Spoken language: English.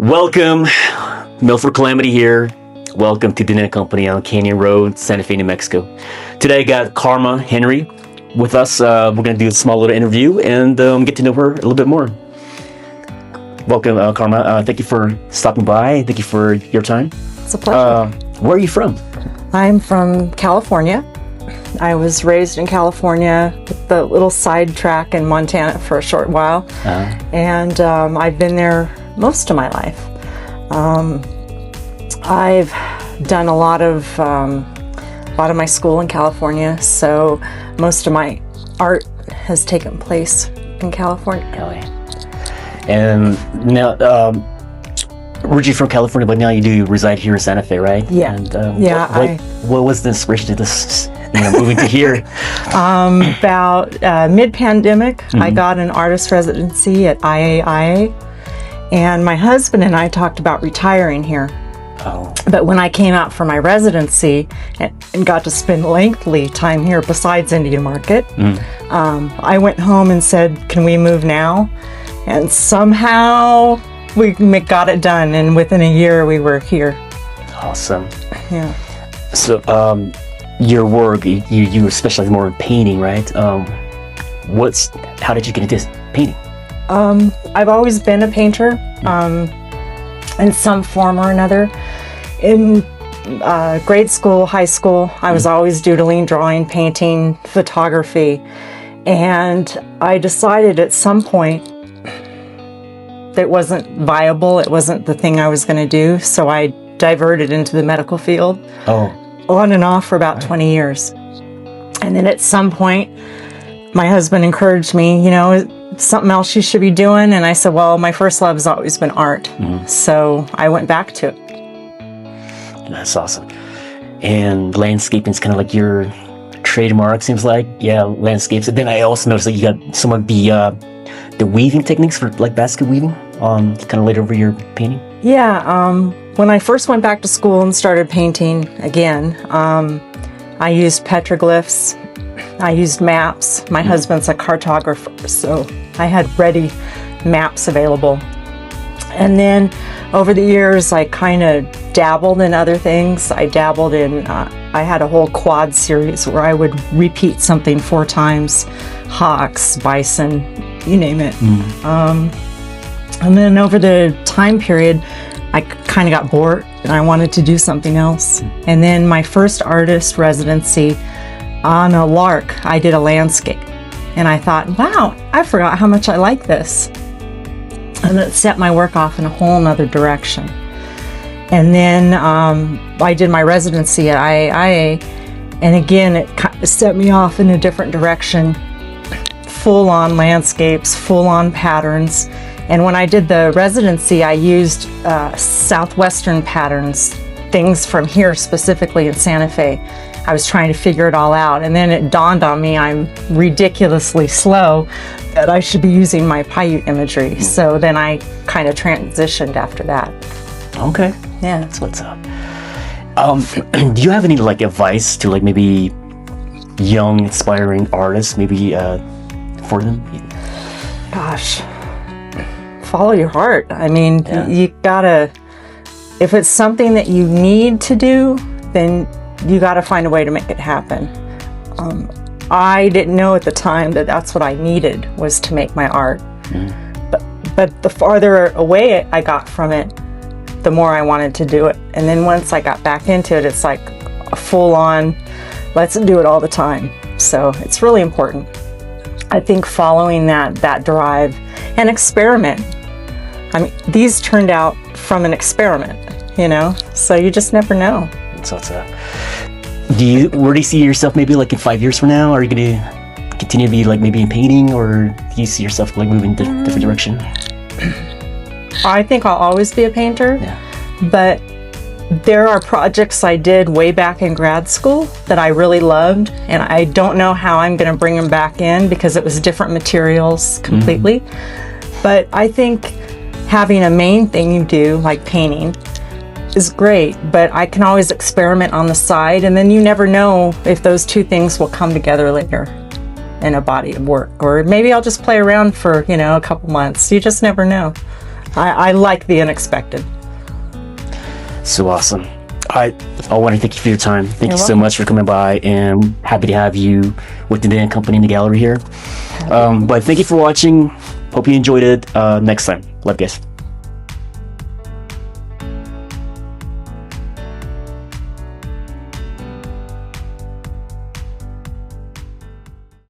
Welcome, Milford Calamity here. Welcome to Dinner Company on Canyon Road, Santa Fe, New Mexico. Today I got Karma Henry with us. We're going to do a small little interview and get to know her a little bit more. Welcome, Karma. Thank you for stopping by. Thank you for your time. It's a pleasure. Where are you from? I'm from California. I was raised in California with the little sidetrack in Montana for a short while. And I've been there most of my life. I've done a lot of my school in California, so most of my art has taken place in California. And now, originally from California, but now you do reside here in Santa Fe, right? Yeah. And what was the inspiration to this? Moving to here. About mid-pandemic, I got an artist residency at IAIA, and my husband and I talked about retiring here. But when I came out for my residency and got to spend lengthy time here besides Indian Market, I went home and said, can we move now? And somehow we got it done, and within a year we were here. Awesome. Yeah. So, your work, you specialize more in painting, right? How did you get into painting? I've always been a painter, in some form or another. In grade school, high school, I was always doodling, drawing, painting, photography. And I decided at some point that it wasn't viable, it wasn't the thing I was going to do, so I diverted into the medical field. On and off for about 20 years. And then at some point, my husband encouraged me, something else you should be doing. And I said, well, my first love has always been art. So I went back to it. That's awesome. And landscaping is kind of like your trademark, seems like. Yeah, landscapes. And then I also noticed that you got some of the weaving techniques for like basket weaving kind of laid over your painting. Yeah, when I first went back to school and started painting again, I used petroglyphs, I used maps. My husband's a cartographer, so I had ready maps available. And then over the years, I kind of dabbled in other things. I dabbled in, I had a whole quad series where I would repeat something 4 times, hawks, bison, you name it. And then over the time period, I kind of got bored and I wanted to do something else. And then my first artist residency, on a lark, I did a landscape. And I thought, wow, I forgot how much I like this. And it set my work off in a whole nother direction. And then I did my residency at IAIA, and again, it kind of set me off in a different direction. Full-on landscapes, full-on patterns. And when I did the residency, I used Southwestern patterns, things from here specifically in Santa Fe. I was trying to figure it all out, and then it dawned on me I'm ridiculously slow, that I should be using my Paiute imagery. So then I kind of transitioned after that. Okay. Yeah. That's what's up. Do you have any advice to maybe young, aspiring artists, maybe for them? Gosh, follow your heart. I mean, you gotta, if it's something that you need to do, then you gotta find a way to make it happen. I didn't know at the time that that's what I needed, was to make my art. But the farther away I got from it, the more I wanted to do it. And then once I got back into it, it's like a full-on, let's do it all the time. So it's really important. I think following that drive and experiment. I mean, these turned out from an experiment, so you just never know. So it's where do you see yourself maybe in 5 years from now? Are you going to continue to be maybe in painting, or do you see yourself moving in a different direction? I think I'll always be a painter, but there are projects I did way back in grad school that I really loved, and I don't know how I'm going to bring them back in because it was different materials completely. But I think having a main thing you do, like painting, is great, but I can always experiment on the side, and then you never know if those two things will come together later in a body of work. Or maybe I'll just play around for, a couple months. You just never know. I like the unexpected. So awesome. I want to thank you for your time. Thank you You're so welcome. much for coming by, and happy to have you with the Dan Company in the gallery here. But thank you for watching. Hope you enjoyed it. Next time. Love you guys.